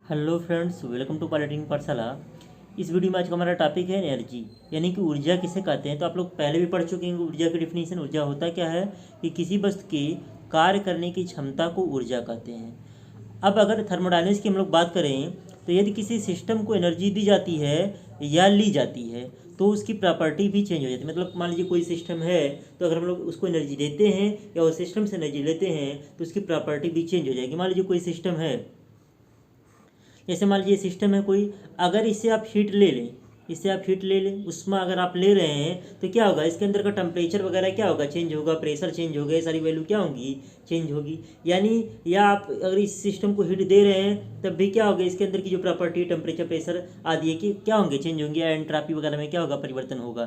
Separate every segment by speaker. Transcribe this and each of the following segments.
Speaker 1: Hello friends, welcome to polytechnic पाठशाला। इस video में आज का हमारा टॉपिक है एनर्जी, यानी कि ऊर्जा किसे कहते हैं। तो आप लोग पहले भी पढ़ चुके हैं ऊर्जा की डिफिनीशन। ऊर्जा होता क्या है कि किसी वस्तु के कार्य करने की क्षमता को ऊर्जा कहते हैं। अब अगर थर्मोडायनेमिक्स की हम लोग बात करें तो यदि किसी सिस्टम को एनर्जी दी जाती है या ली जाती है तो उसकी प्रॉपर्टी भी चेंज हो जाती है। मतलब मान लीजिए कोई सिस्टम है, तो अगर हम लोग उसको एनर्जी देते हैं या उस सिस्टम से एनर्जी लेते हैं तो उसकी प्रॉपर्टी भी चेंज हो जाएगी। मान लीजिए कोई सिस्टम है, जैसे मान लीजिए सिस्टम है कोई, अगर इससे आप हीट ले लें, इससे आप हीट ले लें, उसमें अगर आप ले रहे हैं तो क्या होगा, इसके अंदर का टेम्परेचर वगैरह क्या होगा, चेंज होगा, प्रेशर चेंज होगा, ये सारी वैल्यू क्या होंगी, चेंज होगी। यानी या आप अगर इस सिस्टम को हीट दे रहे हैं तब भी क्या होगा, इसके अंदर की जो प्रॉपर्टी टेम्परेचर प्रेशर आदि है कि क्या होंगे, चेंज होंगे, या एंट्रापी वगैरह में क्या होगा, परिवर्तन होगा।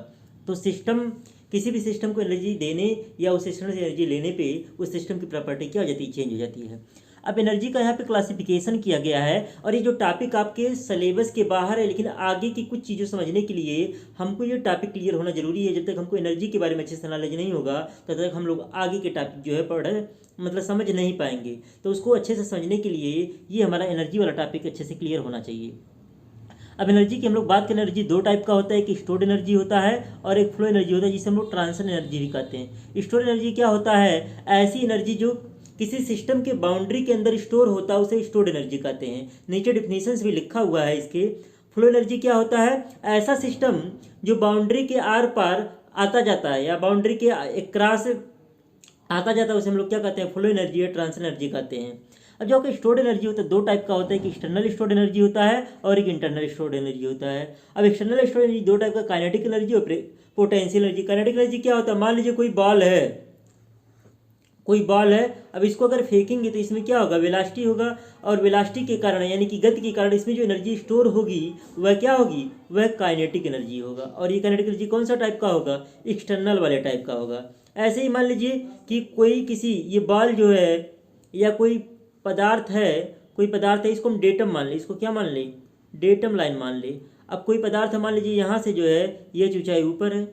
Speaker 1: तो सिस्टम, किसी भी सिस्टम को एनर्जी देने या उस सिस्टम से एनर्जी लेने पे उस सिस्टम की प्रॉपर्टी क्या हो जाती है, चेंज हो जाती है। अब एनर्जी का यहाँ पे क्लासिफिकेशन किया गया है, और ये जो टॉपिक आपके सिलेबस के बाहर है, लेकिन आगे की कुछ चीज़ों समझने के लिए हमको ये टॉपिक क्लियर होना जरूरी है। जब तक हमको एनर्जी के बारे में अच्छे से नॉलेज नहीं होगा तब तक हम लोग आगे के टॉपिक जो है पढ़ मतलब समझ नहीं पाएंगे। तो उसको अच्छे से समझने के लिए ये हमारा एनर्जी वाला टॉपिक अच्छे से क्लियर होना चाहिए। अब एनर्जी की हम लोग बात करें, एनर्जी दो टाइप का होता है, एक स्टोर्ड एनर्जी होता है और एक फ्लो एनर्जी होता है, जिसे हम लोग ट्रांजिशन एनर्जी भी कहते हैं। स्टोर्ड एनर्जी क्या होता है, ऐसी एनर्जी जो किसी सिस्टम के बाउंड्री के अंदर स्टोर होता है उसे स्टोर्ड एनर्जी कहते हैं। नीचे डिफिनीशंस भी लिखा हुआ है इसके। फ्लो एनर्जी क्या होता है, ऐसा सिस्टम जो बाउंड्री के आर पार आता जाता है या बाउंड्री के क्रॉस आता जाता है, उसे हम लोग क्या कहते हैं, फ्लो एनर्जी या ट्रांजिशन एनर्जी कहते हैं। अब जो आपका स्टोर्ड एनर्जी होता है दो टाइप का होता है, एक एक्सटर्नल स्टोर्ड एनर्जी होता है और एक इंटरनल स्टोर्ड एनर्जी होता है। अब एक्सटर्नल स्टोर्ड एनर्जी दो टाइप का, काइनेटिक एनर्जी और पोटेंशियल एनर्जी। काइनेटिक एनर्जी क्या होता है, मान लीजिए कोई बॉल है, कोई बॉल है, अब इसको अगर फेंकेंगे तो इसमें क्या होगा, वेलासिटी होगा, और वेलासिटी के कारण यानी कि गति के कारण इसमें जो एनर्जी स्टोर होगी वह क्या होगी, वह काइनेटिक एनर्जी होगा। और ये काइनेटिक एनर्जी कौन सा टाइप का होगा, एक्सटर्नल वाले टाइप का होगा। ऐसे ही मान लीजिए कि कोई किसी, ये बॉल जो है या कोई पदार्थ है, कोई पदार्थ है, इसको हम डेटम मान लें, इसको क्या मान लें, डेटम लाइन मान लें। अब कोई पदार्थ मान लीजिए यहाँ से जो है ये ऊंचाई ऊपर है,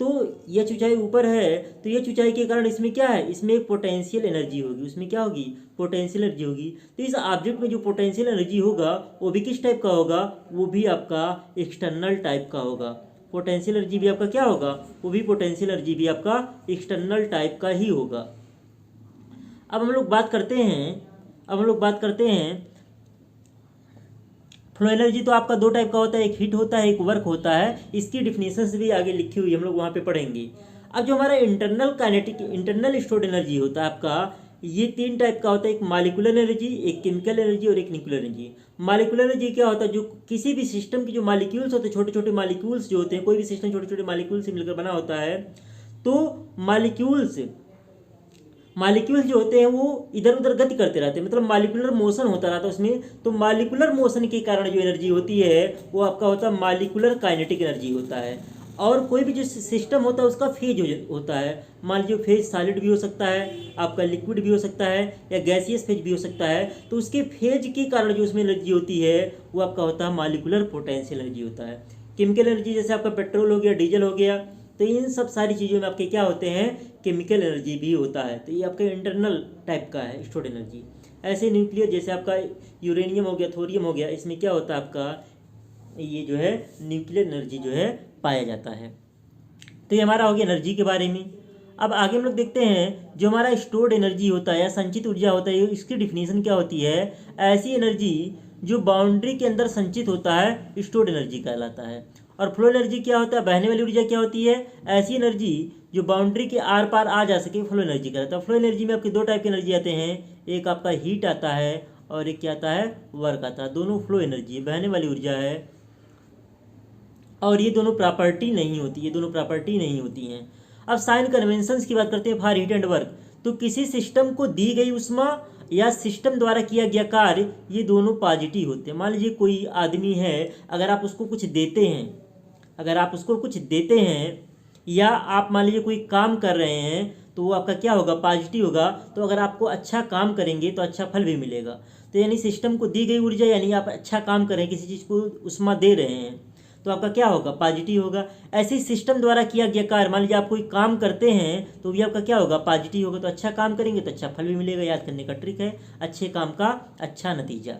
Speaker 1: तो यह ऊंचाई ऊपर है, तो ये ऊंचाई के कारण इसमें क्या है, इसमें एक पोटेंशियल एनर्जी होगी, उसमें क्या होगी, पोटेंशियल एनर्जी होगी। तो इस ऑब्जेक्ट में जो पोटेंशियल एनर्जी होगा वो भी किस टाइप का होगा, वो भी आपका एक्सटर्नल टाइप का होगा। पोटेंशियल एनर्जी भी आपका क्या होगा, वो भी पोटेंशियल एनर्जी भी आपका एक्सटर्नल टाइप का ही होगा। अब हम लोग बात करते हैं, अब हम लोग बात करते हैं फ्लो एनर्जी। तो आपका दो टाइप का होता है, एक हीट होता है, एक वर्क होता है। इसकी डिफिनेशंस भी आगे लिखी हुई है, हम लोग वहाँ पे पढ़ेंगे। अब जो हमारा internal kinetic, internal stored energy होता है आपका, ये तीन टाइप का होता है, एक मॉलिक्यूलर एनर्जी, एक केमिकल एनर्जी और एक न्यूक्लियर एनर्जी। मॉलिक्यूलर एनर्जी क्या होता है, जो किसी भी सिस्टम की जो मॉलिक्यूल्स होते हैं, छोटे छोटे मॉलिक्यूल्स जो होते हैं, कोई भी सिस्टम छोटे छोटे मॉलिक्यूल से मिलकर बना होता है, तो मॉलिक्यूल्स मॉलिक्यूल्स जो होते हैं वो इधर उधर गति करते रहते हैं, मतलब मॉलिक्यूलर मोशन होता रहता है उसमें। तो मॉलिक्यूलर मोशन के कारण जो एनर्जी होती है वो आपका होता है मॉलिक्यूलर काइनेटिक एनर्जी होता है। और कोई भी जो सिस्टम होता है उसका फेज होता है। मान लीजिए फेज सॉलिड भी हो सकता है, आपका लिक्विड भी हो सकता है, या गैसियस फेज भी हो सकता है। तो उसके फेज के कारण जो उसमें एनर्जी होती है वो आपका होता है मॉलिक्यूलर पोटेंशियल एनर्जी होता है। केमिकल एनर्जी जैसे आपका पेट्रोल हो गया, डीजल हो गया, तो इन सब सारी चीज़ों में आपके क्या होते हैं, केमिकल एनर्जी भी होता है। तो ये आपका इंटरनल टाइप का है स्टोर्ड एनर्जी। ऐसे न्यूक्लियर जैसे आपका यूरेनियम हो गया, थोरियम हो गया, इसमें क्या होता है आपका, ये जो है न्यूक्लियर एनर्जी जो है पाया जाता है। तो ये हमारा हो गया एनर्जी के बारे में। अब आगे हम लोग देखते हैं जो हमारा स्टोर्ड एनर्जी होता है या संचित ऊर्जा होता है, इसकी डिफिनीशन क्या होती है, ऐसी एनर्जी जो बाउंड्री के अंदर संचित होता है स्टोर्ड एनर्जी कहलाता है। और फ्लो एनर्जी क्या होता है, बहने वाली ऊर्जा क्या होती है, ऐसी एनर्जी जो बाउंड्री के आर पार आ जा सके, फ्लो एनर्जी कहलाता है। फ्लो एनर्जी में आपके दो टाइप की एनर्जी आते हैं, एक आपका हीट आता है और एक क्या आता है, वर्क आता है। दोनों फ्लो एनर्जी, बहने वाली ऊर्जा है, और ये दोनों प्रॉपर्टी नहीं होती, ये दोनों प्रॉपर्टी नहीं होती हैं। अब साइन कन्वेंशंस की बात करते हैं फॉर हीट एंड वर्क। तो किसी सिस्टम को दी गई उष्मा या सिस्टम द्वारा किया गया कार्य, ये दोनों पॉजिटिव होते हैं। मान लीजिए कोई आदमी है, अगर आप उसको कुछ देते हैं, अगर आप उसको कुछ देते हैं या आप मान लीजिए कोई काम कर रहे हैं, तो वो आपका क्या होगा, पॉजिटिव होगा। तो अगर आपको अच्छा काम करेंगे तो अच्छा फल भी मिलेगा। तो यानी सिस्टम को दी गई ऊर्जा, यानी आप अच्छा काम कर रहे हैं, किसी चीज़ को उष्मा दे रहे हैं, तो आपका क्या होगा, पॉजिटिव होगा। ऐसे ही सिस्टम द्वारा किया गया कार्य, मान लीजिए आप कोई काम करते हैं तो भी आपका क्या होगा, पॉजिटिव होगा। तो अच्छा काम करेंगे तो अच्छा फल भी मिलेगा। याद करने का ट्रिक है, अच्छे काम का अच्छा नतीजा।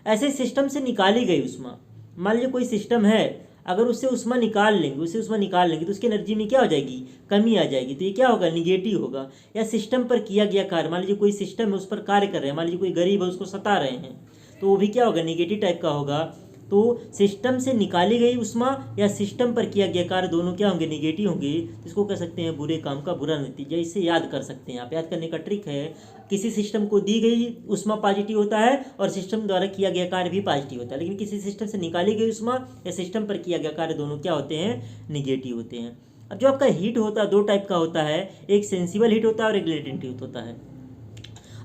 Speaker 1: ऐसे सिस्टम से निकाली गई उष्मा, मान लीजिए कोई सिस्टम है, अगर उससे उष्मा निकाल लेंगे तो उसकी एनर्जी में क्या हो जाएगी, कमी आ जाएगी, तो ये क्या होगा, निगेटिव होगा। या सिस्टम पर किया गया कार्य, मान लीजिए कोई सिस्टम है उस पर कार्य कर रहे हैं, मान लीजिए कोई गरीब है उसको सता रहे हैं, तो वो भी क्या होगा, निगेटिव टाइप का होगा। तो सिस्टम से निकाली गई उष्मा या सिस्टम पर किया गया कार्य दोनों क्या होंगे, निगेटिव होंगे, तो इसको कह सकते हैं बुरे काम का बुरा नतीजा। इससे याद कर सकते हैं आप, याद करने का ट्रिक है, किसी सिस्टम को दी गई उष्मा पॉजिटिव होता है और सिस्टम द्वारा किया गया कार्य भी पॉजिटिव होता है, लेकिन किसी सिस्टम से निकाली गई उष्मा या सिस्टम पर किया गया कार्य दोनों क्या होते हैं, निगेटिव होते हैं। अब जो आपका हीट होता है दो टाइप का होता है, एक सेंसिबल हीट होता है और एक लेटेंट हीट होता है।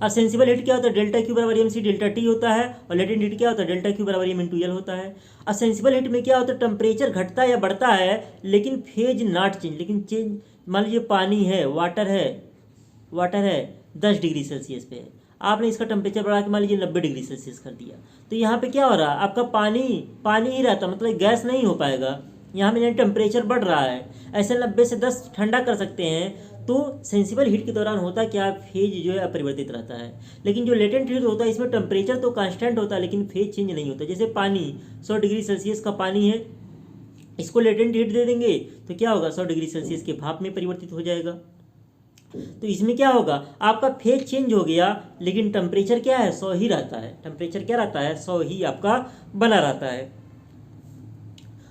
Speaker 1: अब सेंसिबल हीट क्या होता है, डेल्टा क्यू बराबर MC डेल्टा T होता है, और लेटेंट हीट क्या होता है, डेल्टा क्यू बराबर M इंटू L होता है। अब सेंसिबल हीट में क्या होता है, टेम्परेचर घटता या बढ़ता है लेकिन फेज नॉट चेंज, लेकिन चेंज, मान लीजिए पानी है, वाटर है 10 डिग्री सेल्सियस पे, आपने इसका टेम्परेचर बढ़ा के मान लीजिए 90 डिग्री सेल्सियस कर दिया, तो यहाँ पे क्या हो रहा है, आपका पानी ही रहता, मतलब गैस नहीं हो पाएगा, यहाँ में टेम्परेचर बढ़ रहा है। ऐसे 90 से 10 ठंडा कर सकते हैं। तो सेंसिबल हीट के दौरान होता क्या, फेज जो है अपरिवर्तित रहता है। लेकिन जो लेटेंट हीट होता है इसमें टेम्परेचर तो कांस्टेंट होता है लेकिन फेज चेंज नहीं होता। जैसे पानी 100 डिग्री सेल्सियस का पानी है, इसको लेटेंट हीट दे देंगे तो क्या होगा, 100 डिग्री सेल्सियस के भाप में परिवर्तित हो जाएगा। तो इसमें क्या होगा, आपका फेज चेंज हो गया लेकिन टेम्परेचर क्या है, 100 ही रहता है, टेम्परेचर क्या रहता है, 100 ही आपका बना रहता है।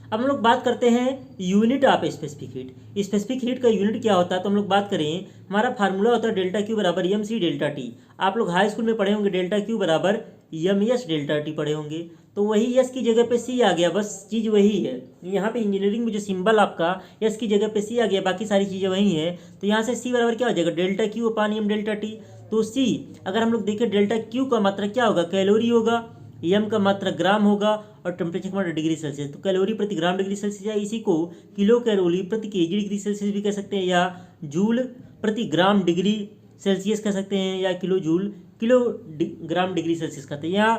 Speaker 1: अब हम लोग बात करते हैं unit of specific heat. Specific heat का यूनिट क्या होता है, तो हम लोग बात करें, हमारा फार्मूला होता है डेल्टा क्यू बराबर MC डेल्टा T। आप लोग हाई स्कूल में पढ़े होंगे डेल्टा क्यू बराबर MS डेल्टा T पढ़े होंगे, तो वही S की जगह पे C आ गया, बस चीज़ वही है। यहाँ पे इंजीनियरिंग में जो सिंबल आपका S की जगह पे C आ गया, बाकी सारी चीज़ें वही हैं। तो यहाँ से C बराबर क्या हो जाएगा, डेल्टा क्यू अपान M डेल्टा T। तो C अगर हम लोग देखें, डेल्टा क्यू का मात्रा क्या होगा, कैलोरी होगा, M का मात्रा ग्राम होगा, और टेम्परेचर का मात्रा डिग्री सेल्सियस। तो कैलोरी प्रति ग्राम डिग्री सेल्सियस, या इसी को किलो कैलोरी प्रति केजी डिग्री सेल्सियस भी कह सकते हैं, या जूल प्रति ग्राम डिग्री सेल्सियस कह सकते हैं, या ग्राम डिग्री सेल्सियस कहते हैं, या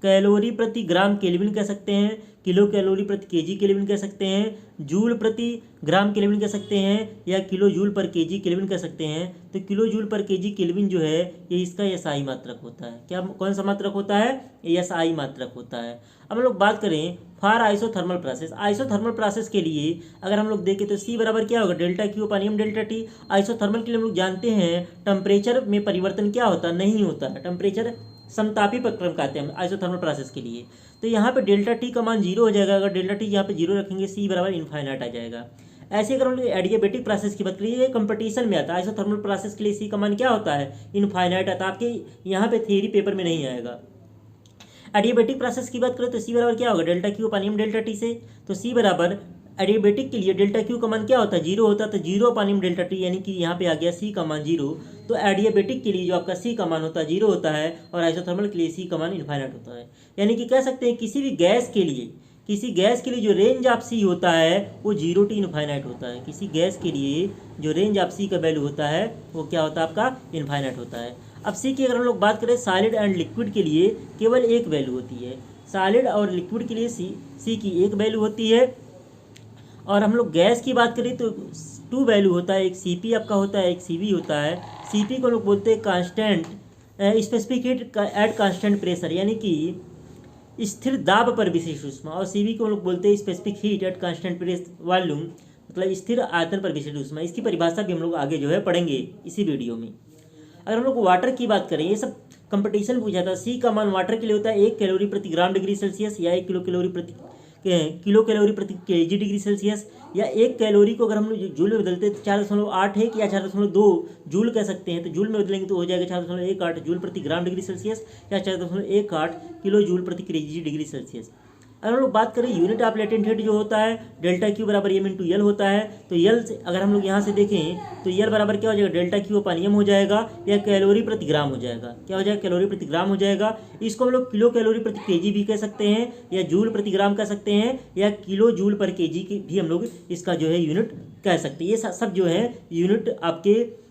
Speaker 1: कैलोरी प्रति ग्राम केल्विन कह सकते हैं, किलो कैलोरी प्रति केजी केल्विन कह सकते हैं, जूल प्रति ग्राम केल्विन कह सकते हैं, या किलो जूल पर केजी केल्विन कह सकते हैं। तो किलो जूल पर केजी केल्विन जो है ये इसका SI मात्रक होता है। क्या, कौन सा मात्रक होता है, SI मात्रक होता है। अब हम लोग बात करें for isothermal process. Isothermal process के लिए अगर हम लोग देखें तो C बराबर क्या होगा, डेल्टा क्यू अपान M डेल्टा T। आइसोथर्मल के लिए हम लोग जानते हैं टेम्परेचर में परिवर्तन क्या होता है, नहीं होता है, टेम्परेचर समतापी प्रक्रम कहते हैं आइसोथर्मल प्रोसेस के लिए। तो यहाँ पे डेल्टा T का मान 0 हो जाएगा, अगर डेल्टा T यहाँ पे 0 रखेंगे C बराबर इनफाइनाइट आ जाएगा। ऐसे अगर हम लोग एडियाबेटिक प्रोसेस की बात करें, ये कंपटीशन में आता है, आइसोथर्मल प्रोसेस के लिए C का मान क्या होता है, इनफाइनाइट आता है, आपके यहाँ पे थ्योरी पेपर में नहीं आएगा। एडियाबेटिक प्रोसेस की बात करें तो C बराबर क्या होगा, डेल्टा क्यू अपान M डेल्टा T से। तो C बराबर एडियाबेटिक के लिए डेल्टा क्यू का मान क्या होता है, 0 होता है, तो 0 अपान M डेल्टा T, यानी कि यहाँ पे आ गया C का मान 0। तो एडियाबेटिक के लिए जो आपका C का मान होता है 0 होता है, और आइसोथर्मल के लिए C का मान इनफाइनाइट होता है। यानी कि कह सकते हैं किसी भी गैस के लिए, किसी गैस के लिए जो रेंज ऑफ C होता है वो 0 to इनफाइनाइट होता है। किसी गैस के लिए जो रेंज ऑफ C का वैल्यू होता है वो क्या होता है, आपका इनफाइनाइट होता है। अब C की अगर हम लोग बात करें, सॉलिड एंड लिक्विड के लिए केवल एक वैल्यू होती है। सॉलिड और लिक्विड के लिए C की एक वैल्यू होती है। और हम लोग गैस की बात करें तो 2 वैल्यू होता है, एक CP आपका होता है, एक CV होता है। CP को लोग बोलते हैं constant specific heat at constant pressure, यानी कि स्थिर दाब पर विशिष्ट ऊष्मा, और CV को लोग बोलते हैं specific heat at constant pressure volume, मतलब स्थिर आयतन पर विशिष्ट ऊष्मा। इसकी परिभाषा भी हम लोग आगे जो है पढ़ेंगे इसी वीडियो में। अगर हम लोग वाटर की बात करें, ये सब कंपटीशन पूछा था। C का मान वाटर के लिए होता है 1 कैलोरी प्रति ग्राम डिग्री सेल्सियस, या 1 किलो कैलोरी प्रति केजी डिग्री सेल्सियस, या 1 कैलोरी को अगर हम लोग जूल में बदलते हैं तो 4.81 या 4.2 जूल कह सकते हैं। तो जूल में बदलेंगे तो हो जाएगा 4.18 जूल प्रति ग्राम डिग्री सेल्सियस, या 4.18 किलो जूल प्रति केजी डिग्री सेल्सियस। अगर हम लोग बात करें यूनिट ऑफ लेटेंट हीट जो होता है, डेल्टा क्यू बराबर M इंटू L होता है। तो L से अगर हम लोग यहाँ से देखें तो L बराबर क्या हो जाएगा, डेल्टा क्यू अपान M हो जाएगा, या कैलोरी प्रति ग्राम हो जाएगा। क्या हो जाएगा, कैलोरी प्रति ग्राम हो जाएगा। इसको हम लोग किलो कैलोरी प्रति केजी भी कह सकते हैं, या जूल प्रति ग्राम कह सकते हैं, या किलो जूल पर केजी की भी हम लोग इसका जो है यूनिट कह सकते हैं। ये सब जो है यूनिट आपके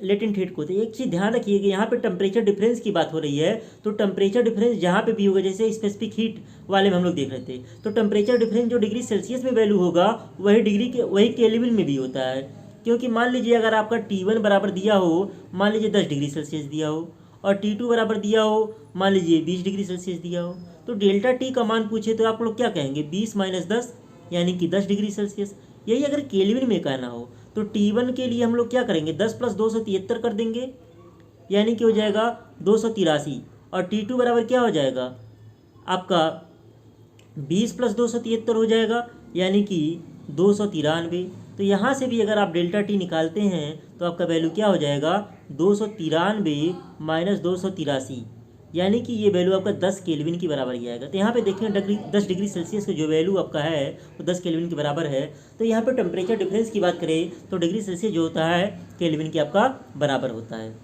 Speaker 1: लेटेंट हीट को। तो एक चीज़ ध्यान रखिए कि यहाँ पे टेम्परेचर डिफरेंस की बात हो रही है, तो टेम्परेचर डिफरेंस जहाँ पे भी होगा, जैसे स्पेसिफिक हीट वाले में हम लोग देख रहे थे, तो टेम्परेचर डिफरेंस जो डिग्री सेल्सियस में वैल्यू होगा वही केल्विन में भी होता है। क्योंकि मान लीजिए अगर आपका T1 बराबर दिया हो, मान लीजिए 10 डिग्री सेल्सियस दिया हो, और T2 बराबर दिया हो, मान लीजिए 20 डिग्री सेल्सियस दिया हो, तो डेल्टा टी का मान पूछे तो आप लोग क्या कहेंगे, 20 - 10 यानी कि 10 डिग्री सेल्सियस। यही अगर केल्विन में कहना हो तो T1 के लिए हम लोग क्या करेंगे, 10 + 273 कर देंगे, यानी कि हो जाएगा 283। और T2 बराबर क्या हो जाएगा आपका, 20 + 273 हो जाएगा, यानी कि 293। तो यहाँ से भी अगर आप डेल्टा टी निकालते हैं तो आपका वैल्यू क्या हो जाएगा, 293 - 283, यानी कि ये वैल्यू आपका 10 केल्विन की बराबर ही आएगा। तो यहाँ पे देखें 10 डिग्री सेल्सियस का जो वैल्यू आपका है वो 10 केल्विन के बराबर है। तो यहाँ पे टेम्परेचर डिफरेंस की बात करें तो डिग्री सेल्सियस जो होता है केल्विन के आपका बराबर होता है।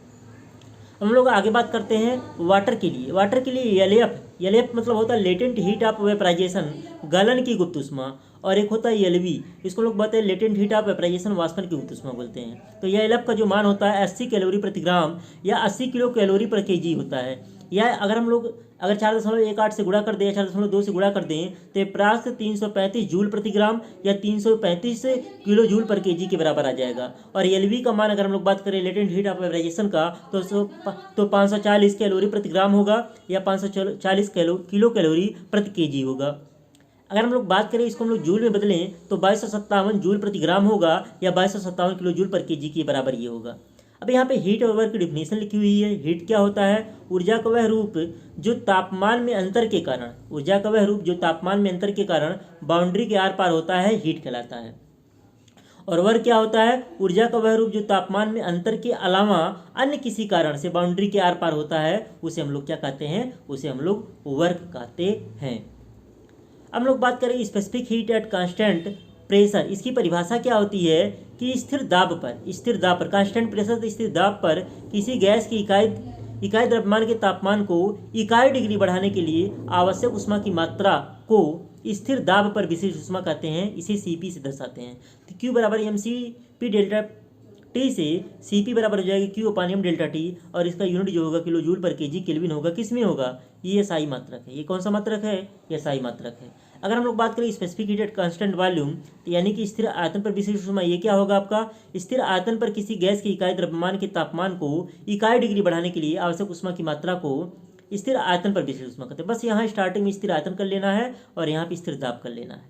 Speaker 1: हम लोग आगे बात करते हैं वाटर के लिए। वाटर के लिए एलएफ मतलब होता है लेटेंट हीट ऑफ वेपराइजेशन, गलन की गुप्त ऊष्मा, और एक होता है एलवी, इसको लोग बोलते हैं लेटेंट हीट ऑफ वेपराइजेशन, वाष्पन की गुप्त ऊष्मा बोलते हैं। तो यह एलएफ का जो मान होता है 80 कैलोरी प्रति ग्राम या 80 किलो कैलोरी पर केजी होता है। या अगर हम लोग अगर 4.18 से गुणा कर दें या 4.2 से गुणा कर दें तो प्राप्त 335 जूल प्रति ग्राम या 335 किलो जूल पर केजी के बराबर आ जाएगा। और एलवी का मान अगर हम लोग बात करें लेटेंट हीट ऑफ वेपराइजेशन का तो 540 कैलोरी प्रति ग्राम होगा या 540 किलो कैलोरी प्रति केजी होगा। अगर हम लोग बात करें इसको हम लोग जूल में बदलें तो 2257 जूल प्रति ग्राम होगा या 2257 किलो जूल पर केजी के बराबर ये होगा। अब यहाँ पे हीट और वर्क की डिफिनेशन लिखी हुई है। हीट क्या होता है, ऊर्जा का वह रूप जो तापमान में अंतर के कारण, ऊर्जा का वह रूप जो तापमान में अंतर के कारण बाउंड्री के आर पार होता है, हीट कहलाता है। और वर्क क्या होता है, ऊर्जा का वह रूप जो तापमान में अंतर के अलावा अन्य किसी कारण से बाउंड्री के आर पार होता है, उसे हम लोग क्या कहते हैं, उसे हम लोग वर्क कहते हैं। हम लोग बात करें specific heat at constant pressure. इसकी परिभाषा क्या होती है कि स्थिर दाब पर कांस्टेंट प्रेशर, स्थिर दाब पर किसी गैस की इकाई द्रव्यमान के तापमान को इकाई डिग्री बढ़ाने के लिए आवश्यक ऊष्मा की मात्रा को स्थिर दाब पर विशिष्ट ऊष्मा कहते हैं। इसे सीपी से दर्शाते हैं। तो Q बराबर mCp डेल्टा टी से Cp बराबर हो जाएगी Q/m डेल्टा टी, और इसका यूनिट जो होगा किलो जूल पर केजी केल्विन होगा। किस में होगा, ये SI मात्रक है। ये कौन सा मात्रक है, ये SI मात्रक है। अगर हम लोग बात करें specific heat at constant volume, तो यानी कि स्थिर आयतन पर विशिष्ट ऊष्मा, ये क्या होगा आपका, स्थिर आयतन पर किसी गैस की इकाई द्रव्यमान के तापमान को इकाई डिग्री बढ़ाने के लिए आवश्यक ऊष्मा की मात्रा को स्थिर आयतन पर विशिष्ट ऊष्मा कहते हैं। बस यहाँ स्टार्टिंग में स्थिर आयतन कर लेना है और यहाँ पे स्थिर दाब कर लेना है।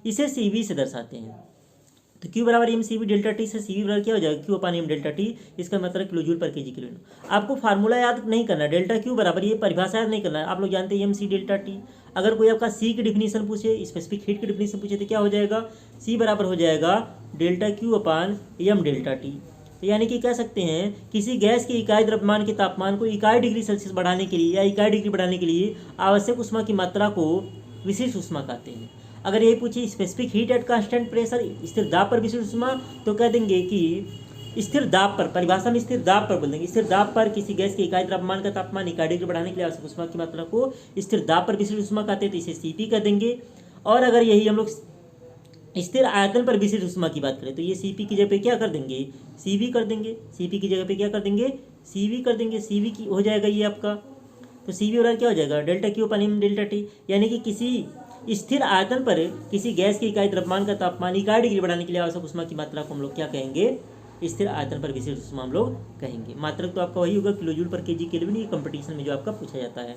Speaker 1: इसे CV से दर्शाते हैं। तो Q बराबर mCp डेल्टा टी से CV बराबर क्या हो जाएगा, Q/m डेल्टा टी, इसका मतलब किलो जूल पर केजी केल्विन। आपको फार्मूला याद नहीं करना, डेल्टा Q बराबर ये परिभाषा याद नहीं करना है। आप लोग जानते हैं mC डेल्टा टी। अगर कोई आपका C की डिफिनीशन पूछे, स्पेसिफिक हीट की डिफिनीशन पूछे तो क्या हो जाएगा, C बराबर हो जाएगा डेल्टा Q/m डेल्टा टी। यानी कि कह सकते हैं किसी गैस की इकाई द्रव्यमान के तापमान को इकाई डिग्री सेल्सियस बढ़ाने के लिए या इकाई डिग्री बढ़ाने के लिए आवश्यक ऊष्मा की मात्रा को विशिष्ट ऊष्मा कहते हैं। अगर ये पूछे specific heat at constant pressure, स्थिर दाब पर विशिष्ट ऊष्मा, तो कह देंगे कि स्थिर दाब पर, परिभाषा में स्थिर दाब पर बोल देंगे, स्थिर दाब पर किसी गैस के इकाई द्रव्यमान का तापमान इकाई डिग्री बढ़ाने के लिए आवश्यक ऊष्मा की मात्रा को स्थिर दाब पर विशिष्ट ऊष्मा कहते हैं, तो इसे सीपी कह देंगे। और अगर यही हम लोग स्थिर आयतन पर विशिष्ट ऊष्मा की बात करें तो ये सीपी की जगह पे क्या कर देंगे, सीवी कर देंगे। सीपी की जगह पे क्या कर देंगे, सीवी कर देंगे। सीवी की हो जाएगा ये आपका, तो सीवी और क्या हो जाएगा, डेल्टा Q/m डेल्टा टी। यानी कि किसी स्थिर आयतन पर किसी गैस की इकाई द्रव्यमान का तापमान इकाई डिग्री बढ़ाने के लिए आवश्यक ऊष्मा की मात्रा को हम लोग क्या कहेंगे, स्थिर आयतन पर विशिष्ट ऊष्मा हम लोग कहेंगे। मात्रक तो आपका वही होगा किलो जूल पर केजी केल्विन, ये कंपटीशन में जो आपका पूछा जाता है।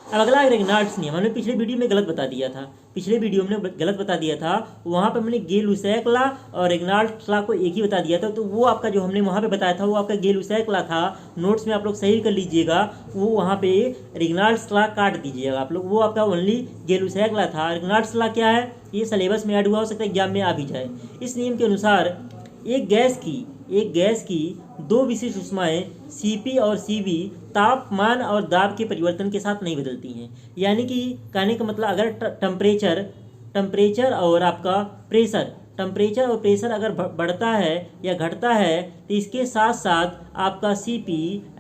Speaker 1: अब अगला रेग्नाल्ड्स नियम, हमने पिछले वीडियो में गलत बता दिया था। पिछले वीडियो में गलत बता दिया था, वहाँ पर मैंने गे-लुसैक लॉ और रेग्नाल्ड्स लॉ को एक ही बता दिया था। तो वो आपका जो हमने वहाँ पे बताया था वो आपका गे-लुसैक लॉ था। नोट्स में आप लोग सही कर लीजिएगा, वो वहाँ पे रेग्नाल्ड्स लॉ काट दीजिएगा आप लोग, वो आपका ओनली गे-लुसैक लॉ था। रेग्नाल्ड्स लॉ क्या है, ये सिलेबस में ऐड हुआ, हो सकता है एग्जाम में आ भी जाए। इस नियम के अनुसार एक गैस की दो विशिष्ट ऊष्माएं Cp और Cv तापमान और दाब के परिवर्तन के साथ नहीं बदलती हैं। यानी कि कहने का मतलब अगर टेम्परेचर और आपका प्रेशर अगर बढ़ता है या घटता है तो इसके साथ साथ आपका Cp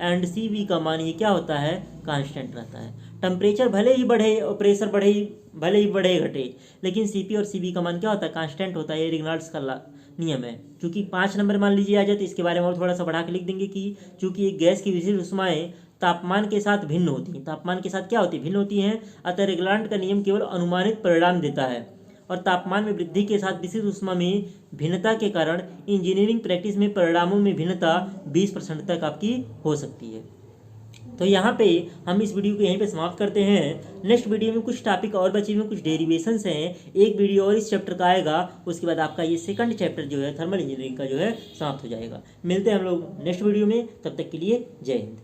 Speaker 1: एंड Cv का मान ये क्या होता है, कांस्टेंट रहता है। टेम्परेचर भले ही बढ़े और प्रेशर भले ही बढ़े घटे, लेकिन Cp और Cv का मान क्या होता है, कांस्टेंट होता है। ये रेग्नाल्ड्स का नियम है। चूंकि 5 नंबर मान लीजिए आ जाए तो इसके बारे में और थोड़ा सा बढ़ा के लिख देंगे कि चूंकि एक गैस की विशिष्ट ऊष्माएं तापमान के साथ भिन्न होती हैं, तापमान के साथ क्या होती है, भिन्न होती हैं, अतः रेग्नाल्ड का नियम केवल अनुमानित परिणाम देता है। और तापमान में वृद्धि के साथ विशिष्ट ऊष्मा में भिन्नता के कारण इंजीनियरिंग प्रैक्टिस में परिणामों में भिन्नता 20% तक आपकी हो सकती है। तो यहाँ पे हम इस वीडियो को यहीं पे समाप्त करते हैं। नेक्स्ट वीडियो में कुछ टॉपिक और बचे हुए, कुछ डेरिवेशंस हैं, एक वीडियो और इस चैप्टर का आएगा, उसके बाद आपका ये सेकंड चैप्टर जो है थर्मल इंजीनियरिंग का जो है समाप्त हो जाएगा। मिलते हैं हम लोग नेक्स्ट वीडियो में, तब तक के लिए जय हिंद।